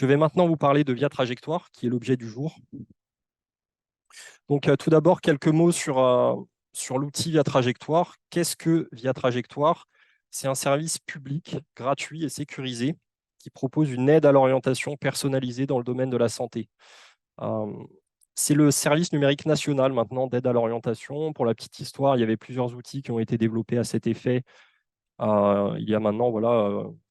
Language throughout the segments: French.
Je vais maintenant vous parler de Via Trajectoire, qui est l'objet du jour. Donc, tout d'abord, quelques mots sur l'outil Via Trajectoire. Qu'est-ce que Via Trajectoire? C'est un service public, gratuit et sécurisé qui propose une aide à l'orientation personnalisée dans le domaine de la santé. Euh, c'est le service numérique national maintenant d'aide à l'orientation. Pour la petite histoire, il y avait plusieurs outils qui ont été développés à cet effet il y a maintenant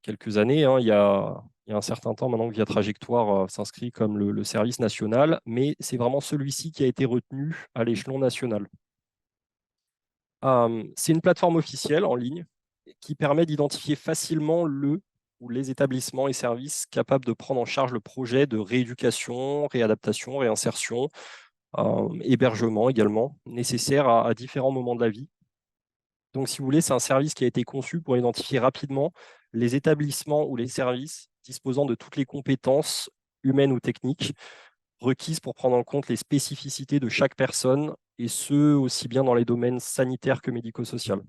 quelques années. Il y a un certain temps maintenant que Via Trajectoire s'inscrit comme le service national, mais c'est vraiment celui-ci qui a été retenu à l'échelon national. C'est une plateforme officielle en ligne qui permet d'identifier facilement le ou les établissements et services capables de prendre en charge le projet de rééducation, réadaptation, réinsertion, hébergement également, nécessaire à différents moments de la vie. Donc, si vous voulez, c'est un service qui a été conçu pour identifier rapidement les établissements ou les services disposant de toutes les compétences humaines ou techniques requises pour prendre en compte les spécificités de chaque personne, et ce, aussi bien dans les domaines sanitaires que médico-sociaux.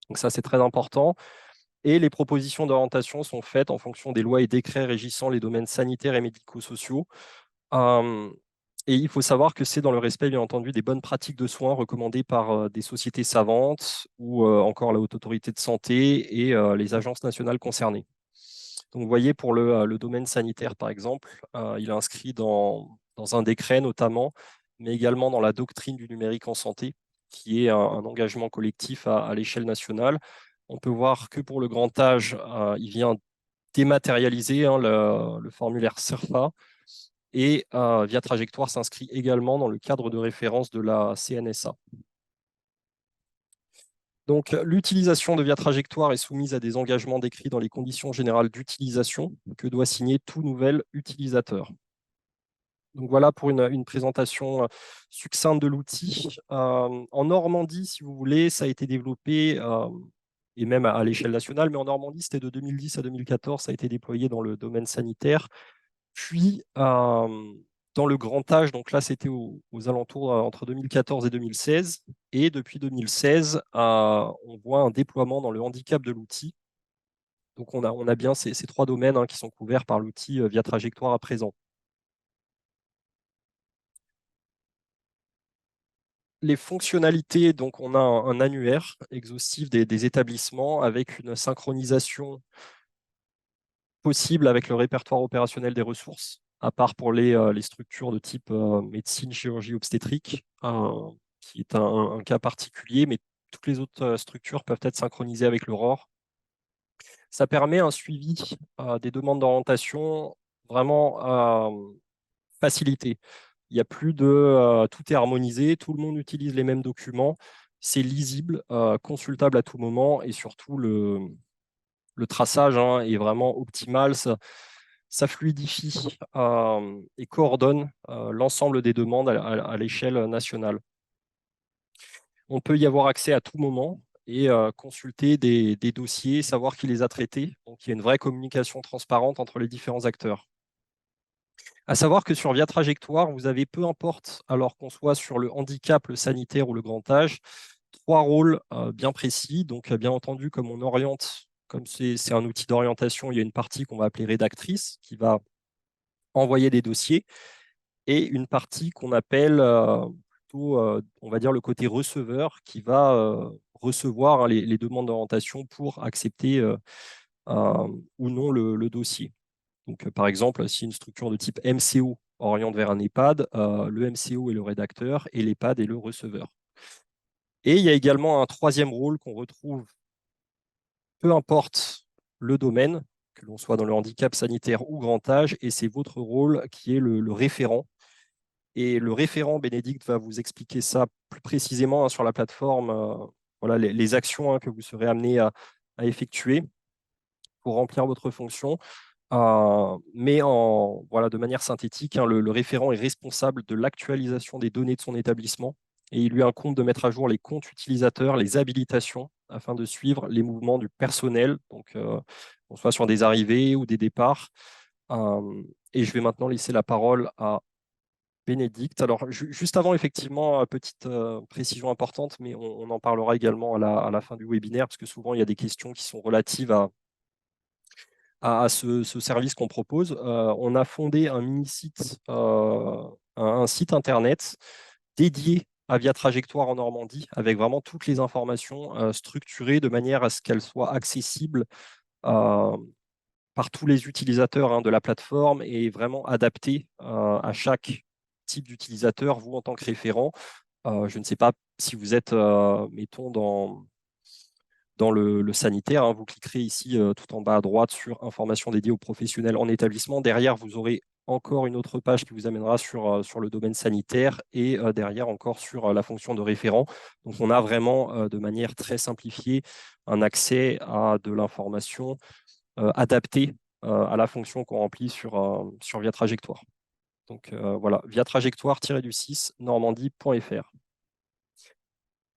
Donc ça, c'est très important. Et les propositions d'orientation sont faites en fonction des lois et décrets régissant les domaines sanitaires et médico-sociaux. Euh, et il faut savoir que c'est dans le respect, bien entendu, des bonnes pratiques de soins recommandées par des sociétés savantes ou encore la Haute Autorité de Santé et les agences nationales concernées. Donc, vous voyez, pour le domaine sanitaire, par exemple, il est inscrit dans un décret notamment, mais également dans la doctrine du numérique en santé, qui est un engagement collectif à l'échelle nationale. On peut voir que pour le grand âge, il vient dématérialiser le formulaire CERFA, et Via Trajectoire s'inscrit également dans le cadre de référence de la CNSA. Donc, l'utilisation de Via Trajectoire est soumise à des engagements décrits dans les conditions générales d'utilisation que doit signer tout nouvel utilisateur. Donc voilà pour une présentation succincte de l'outil. En Normandie, si vous voulez, ça a été développé, et même à l'échelle nationale, mais en Normandie, c'était de 2010 à 2014, ça a été déployé dans le domaine sanitaire. Puis, dans le grand âge, donc là, c'était aux alentours entre 2014 et 2016. Et depuis 2016, on voit un déploiement dans le handicap de l'outil. Donc, on a bien ces trois domaines qui sont couverts par l'outil Via Trajectoire à présent. Les fonctionnalités, donc on a un annuaire exhaustif des établissements avec une synchronisation possible avec le répertoire opérationnel des ressources, à part pour les structures de type médecine, chirurgie, obstétrique, qui est un cas particulier, mais toutes les autres structures peuvent être synchronisées avec l'Aurore. Ça permet un suivi des demandes d'orientation vraiment facilité. Il n'y a plus de tout est harmonisé, tout le monde utilise les mêmes documents, c'est lisible, consultable à tout moment, et surtout le traçage est vraiment optimal. Ça fluidifie et coordonne l'ensemble des demandes à l'échelle nationale. On peut y avoir accès à tout moment et consulter des dossiers, savoir qui les a traités. Donc, il y a une vraie communication transparente entre les différents acteurs. À savoir que sur Via Trajectoire, vous avez, peu importe, alors qu'on soit sur le handicap, le sanitaire ou le grand âge, trois rôles bien précis. Donc, bien entendu, comme on oriente, comme c'est un outil d'orientation, il y a une partie qu'on va appeler rédactrice qui va envoyer des dossiers, et une partie qu'on appelle plutôt, on va dire, le côté receveur qui va recevoir les demandes d'orientation pour accepter ou non le dossier. Donc, par exemple, si une structure de type MCO oriente vers un EHPAD, le MCO est le rédacteur et l'EHPAD est le receveur. Et il y a également un troisième rôle qu'on retrouve, peu importe le domaine, que l'on soit dans le handicap sanitaire ou grand âge, et c'est votre rôle qui est le référent. Et le référent, Bénédicte, va vous expliquer ça plus précisément sur la plateforme, voilà, les actions que vous serez amené à effectuer pour remplir votre fonction. Mais voilà, de manière synthétique, le référent est responsable de l'actualisation des données de son établissement, et il lui incombe de mettre à jour les comptes utilisateurs, les habilitations, afin de suivre les mouvements du personnel, donc qu'on soit sur des arrivées ou des départs. Et je vais maintenant laisser la parole à Bénédicte. Alors, juste avant, effectivement, petite précision importante, mais on en parlera également à la fin du webinaire, parce que souvent, il y a des questions qui sont relatives à ce service qu'on propose. On a fondé un mini-site, un site internet dédié à Via Trajectoire en Normandie, avec vraiment toutes les informations structurées de manière à ce qu'elles soient accessibles euh, par tous les utilisateurs de la plateforme et vraiment adaptées à chaque type d'utilisateur, vous en tant que référent. Je ne sais pas si vous êtes, mettons, dans le sanitaire. Vous cliquerez ici tout en bas à droite sur informations dédiées aux professionnels en établissement. Derrière, vous aurez encore une autre page qui vous amènera sur le domaine sanitaire et derrière encore sur la fonction de référent. Donc, on a vraiment de manière très simplifiée un accès à de l'information adaptée à la fonction qu'on remplit sur Via Trajectoire. Donc voilà, via trajectoire-du-6 normandie.fr.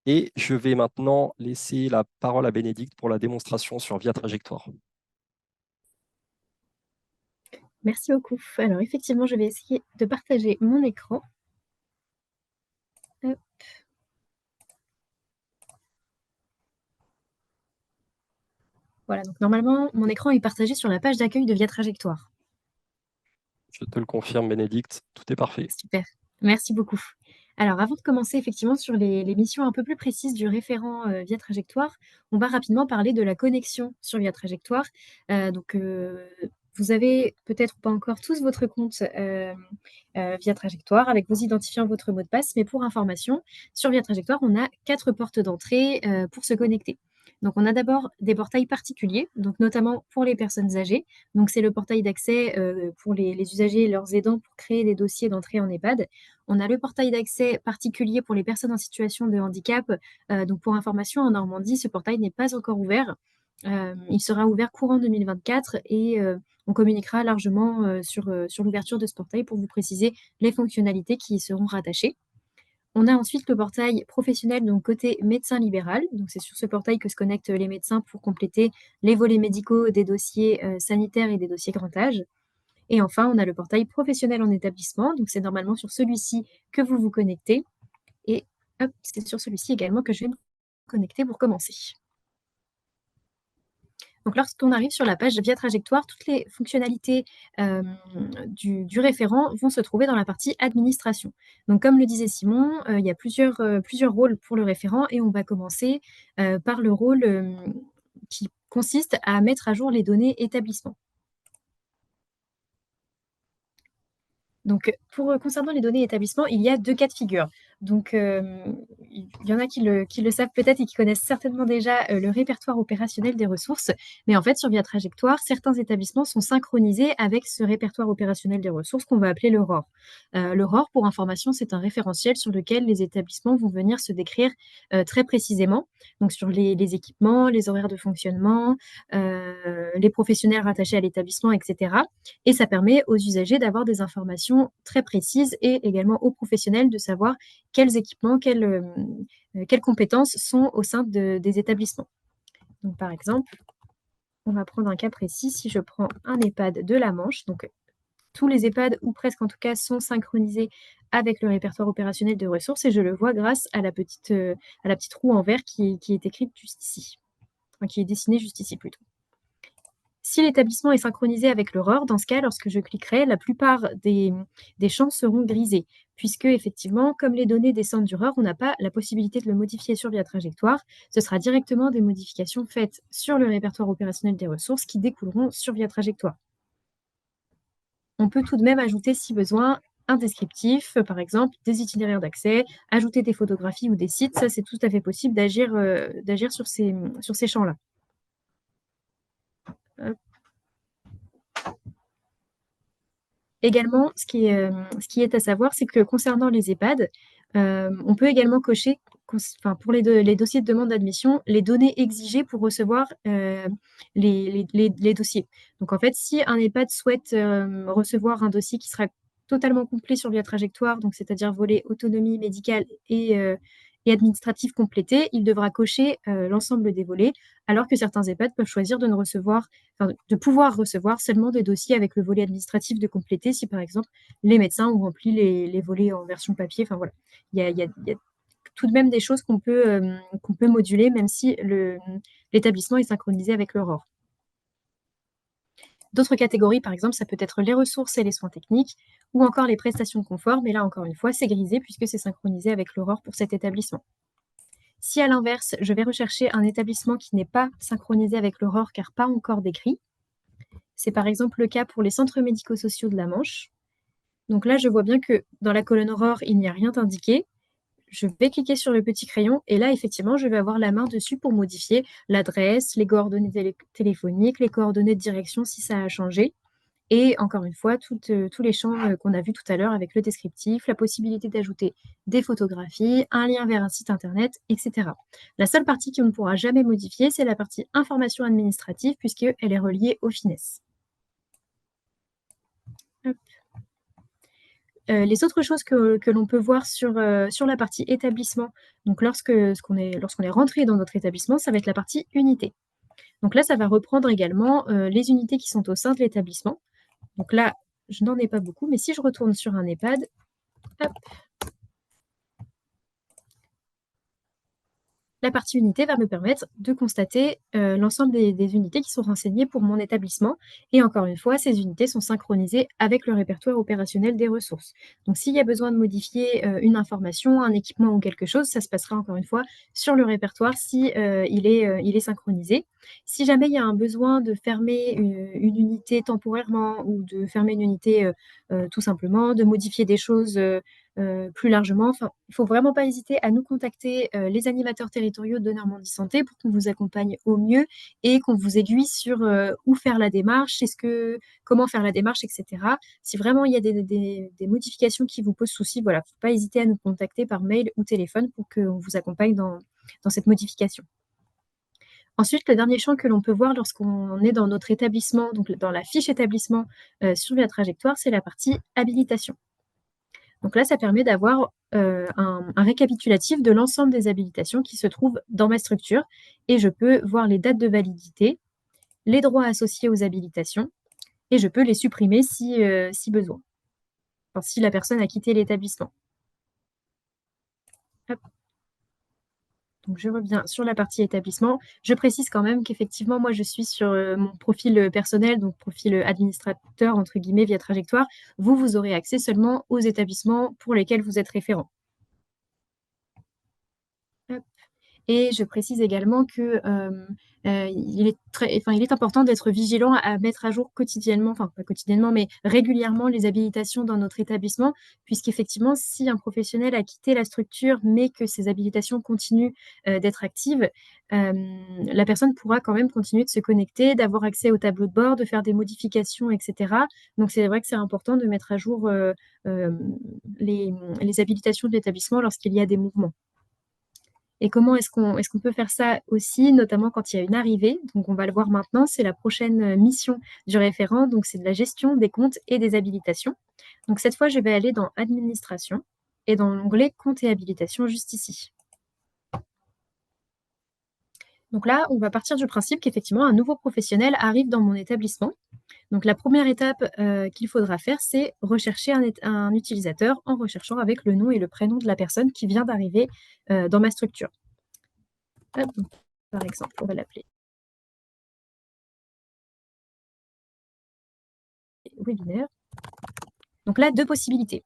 Et je vais maintenant laisser la parole à Bénédicte pour la démonstration sur Via Trajectoire. Merci beaucoup. Alors effectivement, je vais essayer de partager mon écran. Hop. Voilà, donc normalement, mon écran est partagé sur la page d'accueil de Via Trajectoire. Je te le confirme, Bénédicte, tout est parfait. Super, merci beaucoup. Alors, avant de commencer effectivement sur les missions un peu plus précises du référent Via Trajectoire, on va rapidement parler de la connexion sur Via Trajectoire. Vous avez peut-être pas encore tous votre compte Via Trajectoire avec vos identifiants, votre mot de passe, mais pour information, sur Via Trajectoire, on a 4 portes d'entrée pour se connecter. Donc, on a d'abord des portails particuliers, donc notamment pour les personnes âgées. Donc, c'est le portail d'accès pour les usagers et leurs aidants pour créer des dossiers d'entrée en EHPAD. On a le portail d'accès particulier pour les personnes en situation de handicap. Donc, pour information, en Normandie, ce portail n'est pas encore ouvert. Il sera ouvert courant 2024 et on communiquera largement sur l'ouverture de ce portail pour vous préciser les fonctionnalités qui y seront rattachées. On a ensuite le portail professionnel, donc côté médecin libéral. Donc, c'est sur ce portail que se connectent les médecins pour compléter les volets médicaux des dossiers sanitaires et des dossiers grand âge. Et enfin, on a le portail professionnel en établissement. Donc, c'est normalement sur celui-ci que vous vous connectez. Et hop, c'est sur celui-ci également que je vais me connecter pour commencer. Donc, lorsqu'on arrive sur la page Via Trajectoire, toutes les fonctionnalités du référent vont se trouver dans la partie administration. Donc, comme le disait Simon, il y a plusieurs rôles pour le référent et on va commencer par le rôle qui consiste à mettre à jour les données établissement. Donc, concernant les données établissement, il y a 2 cas de figure. Donc, il y en a qui le savent peut-être et qui connaissent certainement déjà le répertoire opérationnel des ressources. Mais en fait, sur Via Trajectoire, certains établissements sont synchronisés avec ce répertoire opérationnel des ressources qu'on va appeler le ROR. Le ROR, pour information, c'est un référentiel sur lequel les établissements vont venir se décrire très précisément. Donc, sur les équipements, les horaires de fonctionnement, les professionnels rattachés à l'établissement, etc. Et ça permet aux usagers d'avoir des informations très précises et également aux professionnels de savoir quels équipements, quelles compétences sont au sein des établissements. Donc, par exemple, on va prendre un cas précis. Si je prends un EHPAD de la Manche, donc tous les EHPAD, ou presque en tout cas, sont synchronisés avec le répertoire opérationnel de ressources et je le vois grâce à la petite roue en vert qui est écrite juste ici, enfin, qui est dessinée juste ici plutôt. Si l'établissement est synchronisé avec le ROR, dans ce cas, lorsque je cliquerai, la plupart des champs seront grisés, puisque effectivement, comme les données descendent du ROR, on n'a pas la possibilité de le modifier sur Via Trajectoire. Ce sera directement des modifications faites sur le répertoire opérationnel des ressources qui découleront sur Via Trajectoire. On peut tout de même ajouter, si besoin, un descriptif, par exemple des itinéraires d'accès, ajouter des photographies ou des sites. Ça, c'est tout à fait possible d'agir sur ces champs-là. Également, ce qui est à savoir, c'est que concernant les EHPAD, on peut également cocher, pour les dossiers de demande d'admission, les données exigées pour recevoir les dossiers. Donc, en fait, si un EHPAD souhaite recevoir un dossier qui sera totalement complet sur Via Trajectoire, donc c'est-à-dire volet autonomie médicale et administratif complété, il devra cocher l'ensemble des volets, alors que certains EHPAD peuvent choisir de pouvoir recevoir seulement des dossiers avec le volet administratif de compléter, si par exemple les médecins ont rempli les volets en version papier. Enfin voilà, il y a tout de même des choses qu'on peut moduler, même si l'établissement est synchronisé avec le ROR. D'autres catégories, par exemple, ça peut être les ressources et les soins techniques, ou encore les prestations de confort, mais là, encore une fois, c'est grisé puisque c'est synchronisé avec l'Aurore pour cet établissement. Si à l'inverse, je vais rechercher un établissement qui n'est pas synchronisé avec l'Aurore car pas encore décrit, c'est par exemple le cas pour les centres médico-sociaux de la Manche. Donc là, je vois bien que dans la colonne Aurore, il n'y a rien d'indiqué. Je vais cliquer sur le petit crayon et là, effectivement, je vais avoir la main dessus pour modifier l'adresse, les coordonnées téléphoniques, les coordonnées de direction si ça a changé. Et encore une fois, tous les champs qu'on a vus tout à l'heure avec le descriptif, la possibilité d'ajouter des photographies, un lien vers un site internet, etc. La seule partie qu'on ne pourra jamais modifier, c'est la partie information administrative puisqu'elle est reliée au FINES. Hop. Les autres choses que l'on peut voir sur la partie établissement, donc lorsqu'on est rentré dans notre établissement, ça va être la partie unité. Donc là, ça va reprendre également les unités qui sont au sein de l'établissement. Donc là, je n'en ai pas beaucoup, mais si je retourne sur un EHPAD, hop, la partie unité va me permettre de constater l'ensemble des unités qui sont renseignées pour mon établissement. Et encore une fois, ces unités sont synchronisées avec le répertoire opérationnel des ressources. Donc s'il y a besoin de modifier une information, un équipement ou quelque chose, ça se passera encore une fois sur le répertoire si il est synchronisé. Si jamais il y a un besoin de fermer une unité temporairement ou de fermer une unité tout simplement, de modifier des choses plus largement. Enfin, il ne faut vraiment pas hésiter à nous contacter, les animateurs territoriaux de Normandie Santé pour qu'on vous accompagne au mieux et qu'on vous aiguille sur où faire la démarche, comment faire la démarche, etc. Si vraiment il y a des modifications qui vous posent souci, voilà, il ne faut pas hésiter à nous contacter par mail ou téléphone pour qu'on vous accompagne dans cette modification. Ensuite, le dernier champ que l'on peut voir lorsqu'on est dans notre établissement, donc dans la fiche établissement sur la trajectoire, c'est la partie habilitation. Donc là, ça permet d'avoir un récapitulatif de l'ensemble des habilitations qui se trouvent dans ma structure et je peux voir les dates de validité, les droits associés aux habilitations et je peux les supprimer si besoin, enfin, si la personne a quitté l'établissement. Hop. Donc je reviens sur la partie établissement. Je précise quand même qu'effectivement, moi, je suis sur mon profil personnel, donc profil administrateur, entre guillemets, via trajectoire. Vous aurez accès seulement aux établissements pour lesquels vous êtes référent. Hop. Et je précise également que il est important d'être vigilant à mettre à jour quotidiennement, enfin pas quotidiennement, mais régulièrement les habilitations dans notre établissement, puisqu'effectivement, si un professionnel a quitté la structure, mais que ses habilitations continuent d'être actives, la personne pourra quand même continuer de se connecter, d'avoir accès au tableau de bord, de faire des modifications, etc. Donc c'est vrai que c'est important de mettre à jour les habilitations de l'établissement lorsqu'il y a des mouvements. Et comment est-ce qu'on peut faire ça aussi, notamment quand il y a une arrivée? Donc on va le voir maintenant, c'est la prochaine mission du référent, donc c'est de la gestion des comptes et des habilitations. Donc cette fois, je vais aller dans Administration et dans l'onglet Comptes et habilitations juste ici. Donc là, on va partir du principe qu'effectivement, un nouveau professionnel arrive dans mon établissement. Donc la première étape qu'il faudra faire, c'est rechercher un utilisateur en recherchant avec le nom et le prénom de la personne qui vient d'arriver dans ma structure. Hop, par exemple, on va l'appeler webinaire. Donc là, deux possibilités.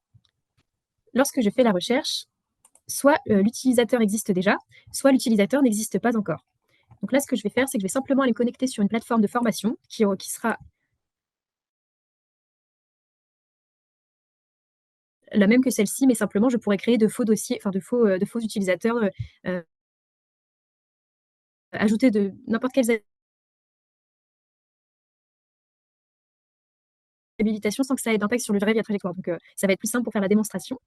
Lorsque je fais la recherche, soit l'utilisateur existe déjà, soit l'utilisateur n'existe pas encore. Donc là, ce que je vais faire, c'est que je vais simplement aller me connecter sur une plateforme de formation qui sera la même que celle-ci, mais simplement, je pourrais créer de faux dossiers, enfin de faux utilisateurs, ajouter de n'importe quelles habilitations sans que ça ait d'impact sur le vrai via trajectoire. Donc ça va être plus simple pour faire la démonstration.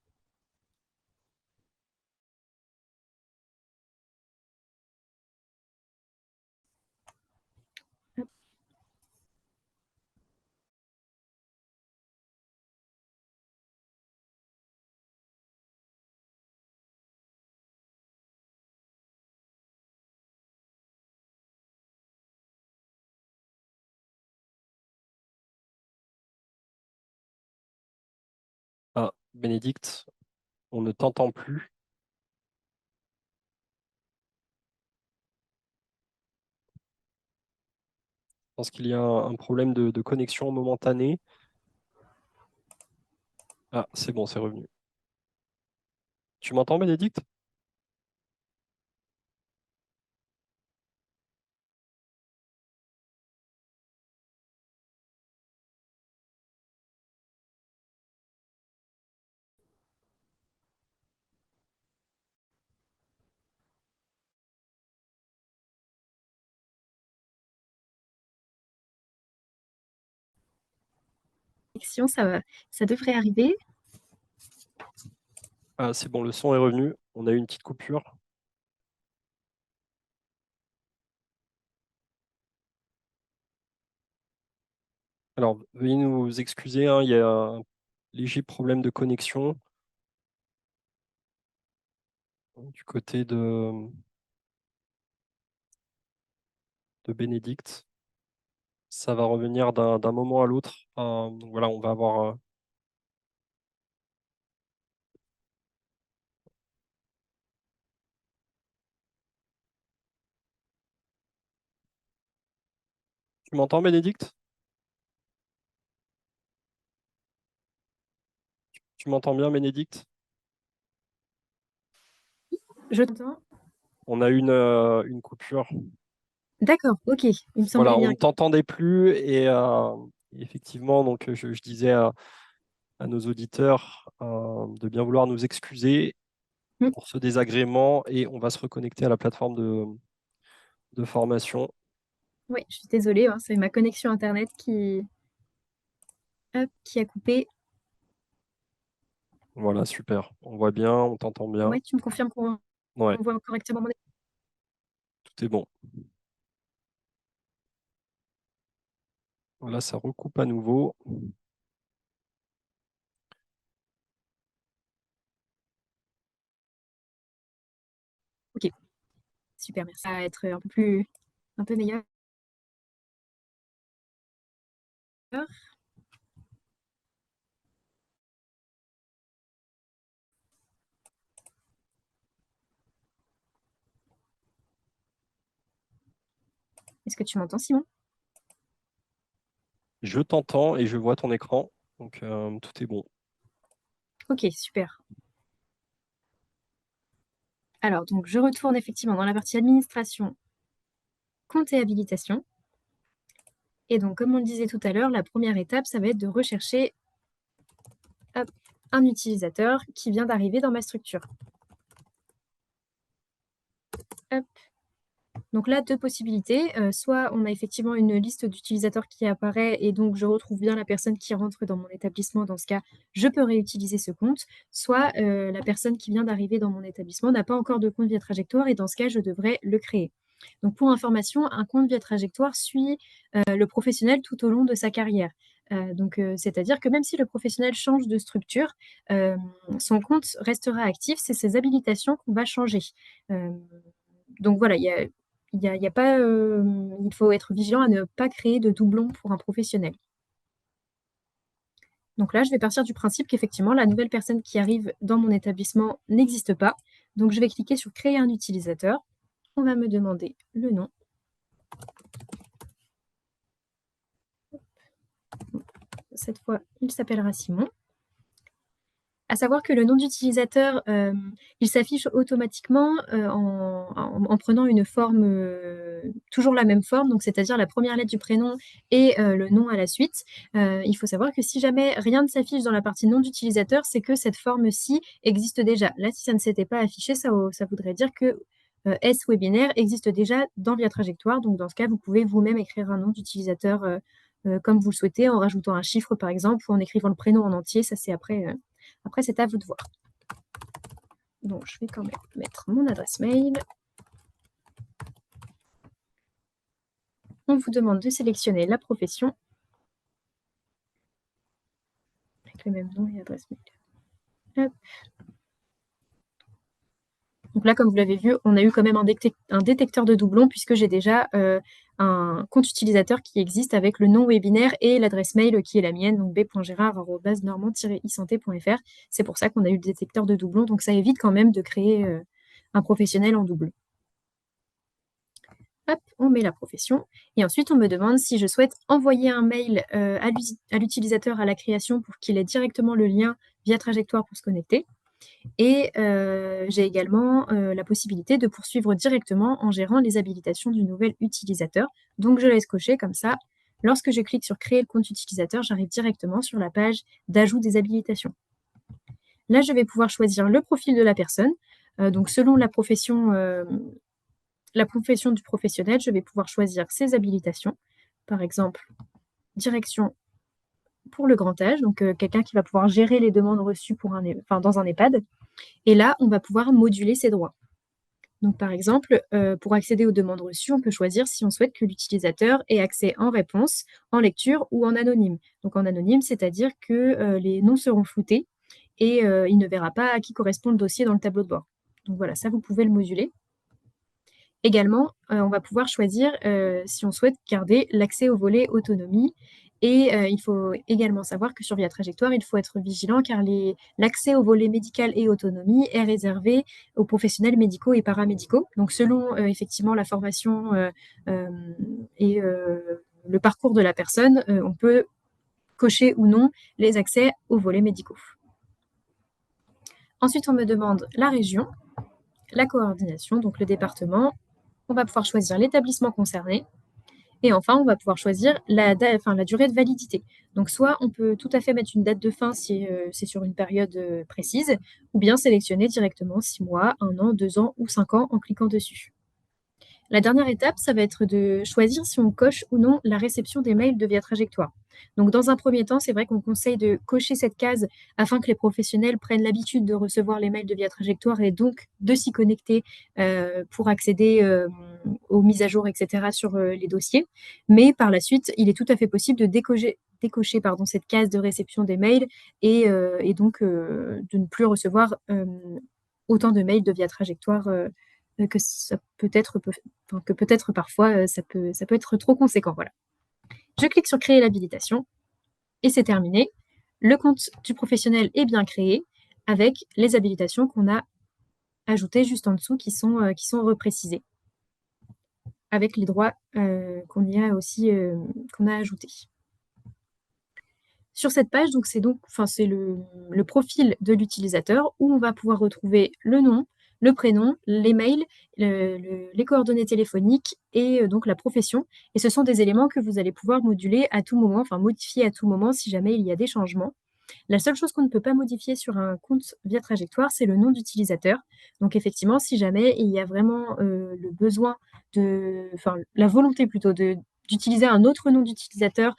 Ah, Bénédicte, on ne t'entend plus. pense qu'il y a un problème de connexion momentanée. Ah, c'est bon, c'est revenu. Tu m'entends, Bénédicte? Ça devrait arriver. Ah, c'est bon, le son est revenu. On a eu une petite coupure. Alors, veuillez nous excuser, hein, il y a un léger problème de connexion du côté de Bénédicte. Ça va revenir d'un moment à l'autre. Donc voilà, on va avoir. Tu m'entends, Bénédicte? Tu m'entends bien, Bénédicte? Je t'entends. On a une coupure. D'accord, ok. Il me Voilà, semblait on bien. ne t'entendait plus et effectivement, donc je disais à nos auditeurs de bien vouloir nous excuser Hmm. pour ce désagrément et on va se reconnecter à la plateforme de formation. Oui, je suis désolée, hein, c'est ma connexion Internet hop, qui a coupé. Voilà, super. On voit bien, on t'entend bien. Ouais, tu me confirmes qu'on Ouais, voit correctement mon écran? tout est bon. Là, ça recoupe à nouveau. Ok, super, merci. Ça va être un peu meilleur. Est-ce que tu m'entends, Simon? Je t'entends et je vois ton écran. Donc, tout est bon. Ok, super. Alors, donc, je retourne effectivement dans la partie administration, compte et habilitation. Et donc, comme on le disait tout à l'heure, la première étape, ça va être de rechercher hop, un utilisateur qui vient d'arriver dans ma structure. Hop. Donc là, deux possibilités. Soit on a effectivement une liste d'utilisateurs qui apparaît et donc je retrouve bien la personne qui rentre dans mon établissement. Dans ce cas, je peux réutiliser ce compte. Soit la personne qui vient d'arriver dans mon établissement n'a pas encore de compte Via Trajectoire et dans ce cas, je devrais le créer. Donc pour information, un compte Via Trajectoire suit le professionnel tout au long de sa carrière. C'est-à-dire que même si le professionnel change de structure, son compte restera actif. C'est ses habilitations qu'on va changer. Euh, donc voilà, il y a pas, il faut être vigilant à ne pas créer de doublons pour un professionnel. Donc là, je vais partir du principe qu'effectivement, la nouvelle personne qui arrive dans mon établissement n'existe pas. Donc je vais cliquer sur créer un utilisateur. On va me demander le nom. Cette fois, il s'appellera Simon. À savoir que le nom d'utilisateur, il s'affiche automatiquement en prenant une forme, toujours la même forme, donc c'est-à-dire la première lettre du prénom et le nom à la suite. Il faut savoir que si jamais rien ne s'affiche dans la partie nom d'utilisateur, c'est que cette forme-ci existe déjà. Là, si ça ne s'était pas affiché, ça voudrait dire que S-Webinaire existe déjà dans Via Trajectoire. Donc dans ce cas, vous pouvez vous-même écrire un nom d'utilisateur comme vous le souhaitez, en rajoutant un chiffre par exemple, ou en écrivant le prénom en entier. Ça, c'est après. Après, c'est à vous de voir. Donc, je vais quand même mettre mon adresse mail. On vous demande de sélectionner la profession avec le même nom et adresse mail. Hop. Donc là, comme vous l'avez vu, on a eu quand même un détecteur de doublons puisque j'ai déjà un compte utilisateur qui existe avec le nom webinaire et l'adresse mail qui est la mienne, donc b.gerard@normand-isanté.fr. C'est pour ça qu'on a eu le détecteur de doublons. Donc ça évite quand même de créer un professionnel en double. Hop, on met la profession. Et ensuite, on me demande si je souhaite envoyer un mail à l'utilisateur à la création pour qu'il ait directement le lien via Trajectoire pour se connecter. Et j'ai également la possibilité de poursuivre directement en gérant les habilitations du nouvel utilisateur. Donc, je laisse cocher comme ça. Lorsque je clique sur créer le compte utilisateur, j'arrive directement sur la page d'ajout des habilitations. Là, je vais pouvoir choisir le profil de la personne. Donc, selon la profession du professionnel, je vais pouvoir choisir ses habilitations. Par exemple, direction pour le grand âge, donc quelqu'un qui va pouvoir gérer les demandes reçues dans un EHPAD. Et là, on va pouvoir moduler ses droits. Donc, par exemple, pour accéder aux demandes reçues, on peut choisir si on souhaite que l'utilisateur ait accès en réponse, en lecture ou en anonyme. Donc, en anonyme, c'est-à-dire que les noms seront floutés et il ne verra pas à qui correspond le dossier dans le tableau de bord. Donc voilà, ça, vous pouvez le moduler. Également, on va pouvoir choisir si on souhaite garder l'accès au volet autonomie. Et il faut également savoir que sur Via Trajectoire, il faut être vigilant car l'accès au volet médical et autonomie est réservé aux professionnels médicaux et paramédicaux. Donc selon effectivement la formation et le parcours de la personne, on peut cocher ou non les accès aux volets médicaux. Ensuite, on me demande la région, la coordination, donc le département. On va pouvoir choisir l'établissement concerné. Et enfin, on va pouvoir choisir la durée de validité. Donc, soit on peut tout à fait mettre une date de fin si c'est sur une période précise, ou bien sélectionner directement 6 mois, 1 an, 2 ans ou 5 ans en cliquant dessus. La dernière étape, ça va être de choisir si on coche ou non la réception des mails de Via Trajectoire. Donc, dans un premier temps, c'est vrai qu'on conseille de cocher cette case afin que les professionnels prennent l'habitude de recevoir les mails de Via Trajectoire et donc de s'y connecter pour accéder aux mises à jour, etc. sur les dossiers. Mais par la suite, il est tout à fait possible de décocher cette case de réception des mails et donc de ne plus recevoir autant de mails de Via Trajectoire que ça que peut-être parfois ça peut être trop conséquent. Voilà. Je clique sur créer l'habilitation et c'est terminé. Le compte du professionnel est bien créé avec les habilitations qu'on a ajoutées juste en dessous qui sont reprécisées avec les droits qu'on a ajoutés. Sur cette page, donc c'est le profil de l'utilisateur où on va pouvoir retrouver le nom, le prénom, les mails, les coordonnées téléphoniques et donc la profession. Et ce sont des éléments que vous allez pouvoir moduler à tout moment, enfin modifier à tout moment si jamais il y a des changements. La seule chose qu'on ne peut pas modifier sur un compte Via Trajectoire, c'est le nom d'utilisateur. Donc effectivement, si jamais il y a vraiment le besoin la volonté plutôt d'utiliser un autre nom d'utilisateur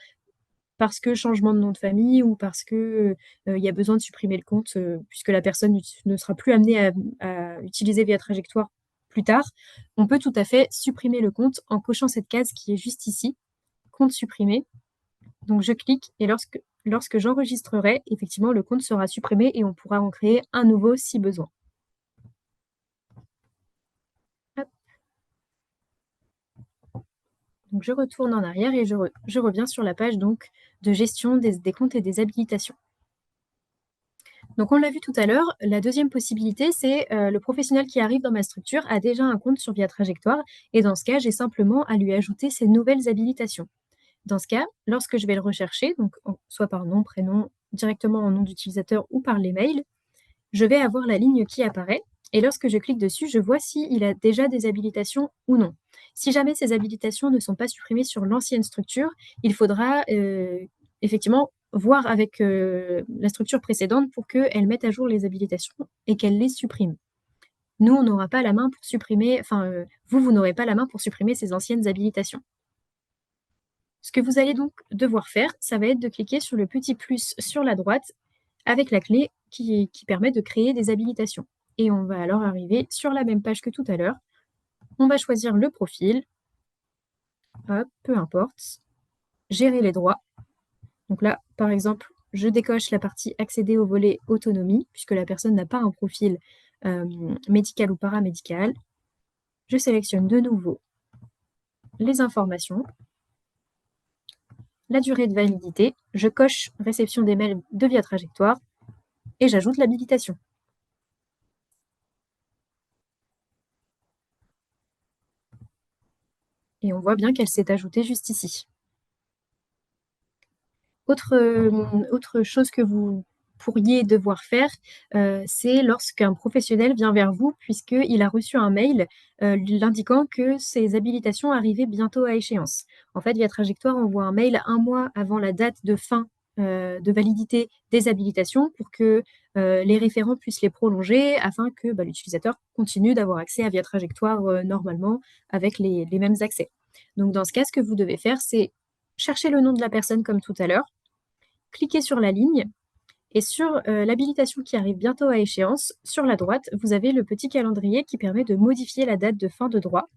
parce que changement de nom de famille ou parce que il y a besoin de supprimer le compte, puisque la personne ne sera plus amenée à utiliser Via Trajectoire plus tard, on peut tout à fait supprimer le compte en cochant cette case qui est juste ici, compte supprimé. Donc je clique et lorsque j'enregistrerai, effectivement, le compte sera supprimé et on pourra en créer un nouveau si besoin. Hop. Donc je retourne en arrière et je reviens sur la page donc, de gestion des comptes et des habilitations. Donc on l'a vu tout à l'heure, la deuxième possibilité, c'est le professionnel qui arrive dans ma structure a déjà un compte sur Via Trajectoire et dans ce cas, j'ai simplement à lui ajouter ces nouvelles habilitations. Dans ce cas, lorsque je vais le rechercher, donc soit par nom, prénom, directement en nom d'utilisateur ou par les mails, je vais avoir la ligne qui apparaît et lorsque je clique dessus, je vois s'il a déjà des habilitations ou non. Si jamais ces habilitations ne sont pas supprimées sur l'ancienne structure, il faudra effectivement voir avec la structure précédente pour qu'elle mette à jour les habilitations et qu'elle les supprime. Nous, on n'aura pas la main pour supprimer, vous n'aurez pas la main pour supprimer ces anciennes habilitations. Ce que vous allez donc devoir faire, ça va être de cliquer sur le petit plus sur la droite avec la clé qui permet de créer des habilitations. Et on va alors arriver sur la même page que tout à l'heure. On va choisir le profil, hop, peu importe, gérer les droits. Donc là, par exemple, je décoche la partie accéder au volet autonomie, puisque la personne n'a pas un profil médical ou paramédical. Je sélectionne de nouveau les informations, la durée de validité, je coche réception des mails de Via Trajectoire et j'ajoute l'habilitation. Et on voit bien qu'elle s'est ajoutée juste ici. Autre chose que vous pourriez devoir faire, c'est lorsqu'un professionnel vient vers vous, puisqu'il a reçu un mail l'indiquant que ses habilitations arrivaient bientôt à échéance. En fait, Via Trajectoire envoie un mail 1 mois avant la date de fin de validité des habilitations pour que les référents puissent les prolonger afin que l'utilisateur continue d'avoir accès à Via Trajectoire normalement avec les mêmes accès. Donc dans ce cas, ce que vous devez faire, c'est chercher le nom de la personne comme tout à l'heure, cliquez sur la ligne et sur l'habilitation qui arrive bientôt à échéance, sur la droite, vous avez le petit calendrier qui permet de modifier la date de fin de droit.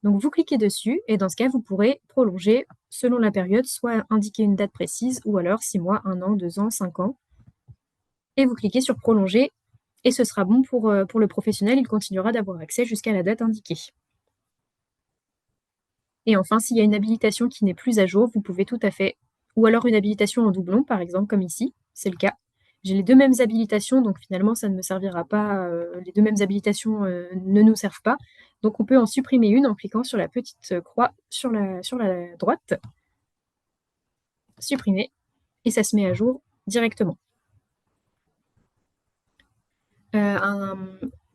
Donc vous cliquez dessus et dans ce cas, vous pourrez prolonger selon la période, soit indiquer une date précise ou alors 6 mois, 1 an, 2 ans, 5 ans. Et vous cliquez sur prolonger et ce sera bon pour le professionnel, il continuera d'avoir accès jusqu'à la date indiquée. Et enfin, s'il y a une habilitation qui n'est plus à jour, vous pouvez tout à fait, ou alors une habilitation en doublon, par exemple, comme ici, c'est le cas. J'ai les deux mêmes habilitations, donc finalement, ça ne me servira pas, les deux mêmes habilitations ne nous servent pas. Donc on peut en supprimer une en cliquant sur la petite croix sur la droite, supprimer, et ça se met à jour directement.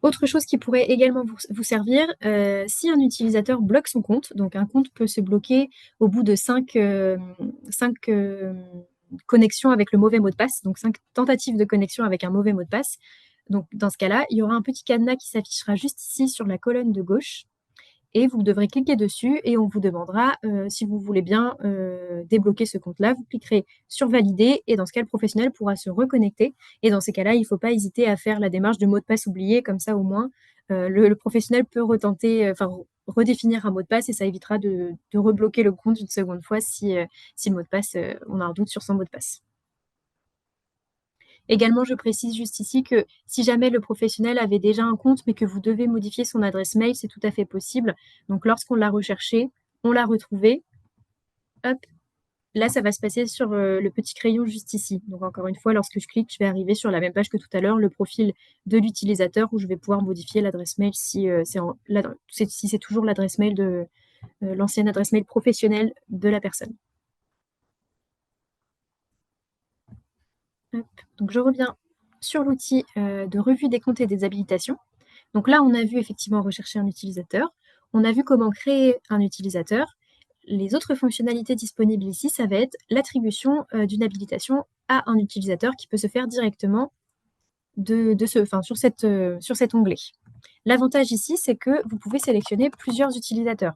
Autre chose qui pourrait également vous servir, si un utilisateur bloque son compte, donc un compte peut se bloquer au bout de 5 connexions avec le mauvais mot de passe, donc 5 tentatives de connexion avec un mauvais mot de passe. Donc dans ce cas-là, il y aura un petit cadenas qui s'affichera juste ici sur la colonne de gauche et vous devrez cliquer dessus et on vous demandera si vous voulez bien débloquer ce compte-là. Vous cliquerez sur valider et dans ce cas, le professionnel pourra se reconnecter. Et dans ces cas-là, il ne faut pas hésiter à faire la démarche de mot de passe oublié, comme ça au moins le professionnel peut redéfinir un mot de passe et ça évitera de rebloquer le compte une seconde fois si le mot de passe, on a un doute sur son mot de passe. Également, je précise juste ici que si jamais le professionnel avait déjà un compte, mais que vous devez modifier son adresse mail, c'est tout à fait possible. Donc, lorsqu'on l'a recherché, on l'a retrouvé. Hop, là, ça va se passer sur le petit crayon juste ici. Donc, encore une fois, lorsque je clique, je vais arriver sur la même page que tout à l'heure, le profil de l'utilisateur, où je vais pouvoir modifier l'adresse mail si c'est toujours l'adresse mail de l'ancienne adresse mail professionnelle de la personne. Hop. Donc, je reviens sur l'outil de revue des comptes et des habilitations. Donc là, on a vu effectivement rechercher un utilisateur. On a vu comment créer un utilisateur. Les autres fonctionnalités disponibles ici, ça va être l'attribution d'une habilitation à un utilisateur qui peut se faire directement sur cet onglet. L'avantage ici, c'est que vous pouvez sélectionner plusieurs utilisateurs.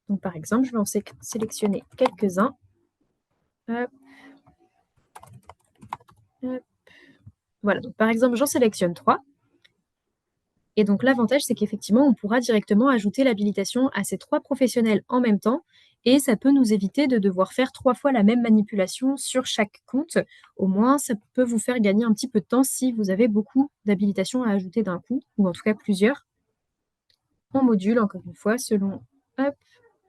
Donc par exemple, je vais en sélectionner quelques-uns. Hop. Hop. Voilà, donc par exemple, j'en sélectionne 3. Et donc l'avantage, c'est qu'effectivement, on pourra directement ajouter l'habilitation à ces 3 professionnels en même temps et ça peut nous éviter de devoir faire 3 fois la même manipulation sur chaque compte. Au moins, ça peut vous faire gagner un petit peu de temps si vous avez beaucoup d'habilitations à ajouter d'un coup, ou en tout cas plusieurs. En module, encore une fois, selon hop,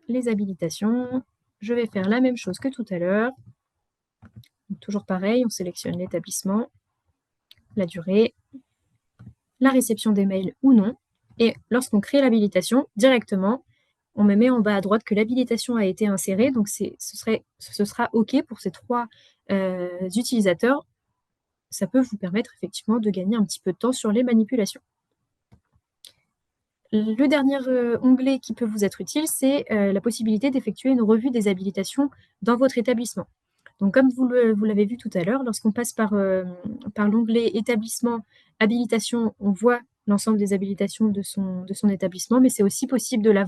les habilitations. Je vais faire la même chose que tout à l'heure. Toujours pareil, on sélectionne l'établissement, la durée, la réception des mails ou non. Et lorsqu'on crée l'habilitation, directement, on me met en bas à droite que l'habilitation a été insérée. Donc, ce sera OK pour ces 3 utilisateurs. Ça peut vous permettre effectivement de gagner un petit peu de temps sur les manipulations. Le dernier onglet qui peut vous être utile, c'est la possibilité d'effectuer une revue des habilitations dans votre établissement. Donc, comme vous l'avez vu tout à l'heure, lorsqu'on passe par l'onglet établissement, habilitation, on voit l'ensemble des habilitations de son établissement, mais c'est aussi possible de les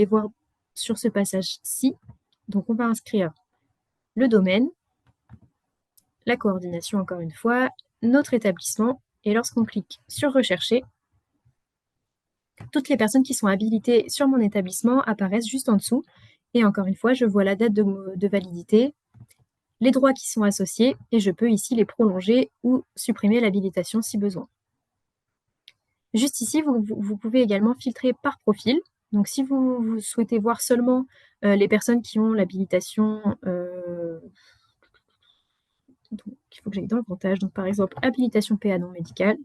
voir sur ce passage-ci. Donc, on va inscrire le domaine, la coordination encore une fois, notre établissement, et lorsqu'on clique sur rechercher, toutes les personnes qui sont habilitées sur mon établissement apparaissent juste en dessous. Et encore une fois, je vois la date de validité, les droits qui sont associés et je peux ici les prolonger ou supprimer l'habilitation si besoin. Juste ici, vous pouvez également filtrer par profil. Donc, si vous souhaitez voir seulement les personnes qui ont l'habilitation, il faut que j'aille dans le comptage. Donc, par exemple, habilitation PA non médicale.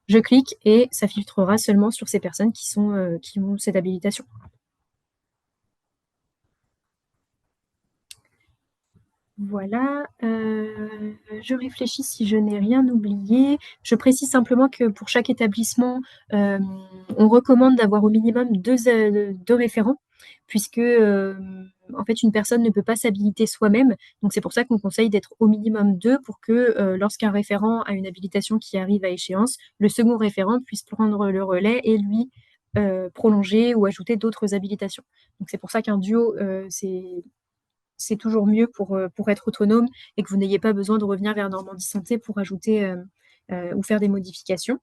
Je clique et ça filtrera seulement sur ces personnes qui ont cette habilitation. Voilà, je réfléchis si je n'ai rien oublié. Je précise simplement que pour chaque établissement, on recommande d'avoir au minimum 2 référents puisque, en fait, une personne ne peut pas s'habiliter soi-même. Donc c'est pour ça qu'on conseille d'être au minimum 2 pour que, lorsqu'un référent a une habilitation qui arrive à échéance, le second référent puisse prendre le relais et lui, prolonger ou ajouter d'autres habilitations. Donc c'est pour ça qu'un duo, c'est toujours mieux pour être autonome et que vous n'ayez pas besoin de revenir vers Normandie Santé pour ajouter, ou faire des modifications.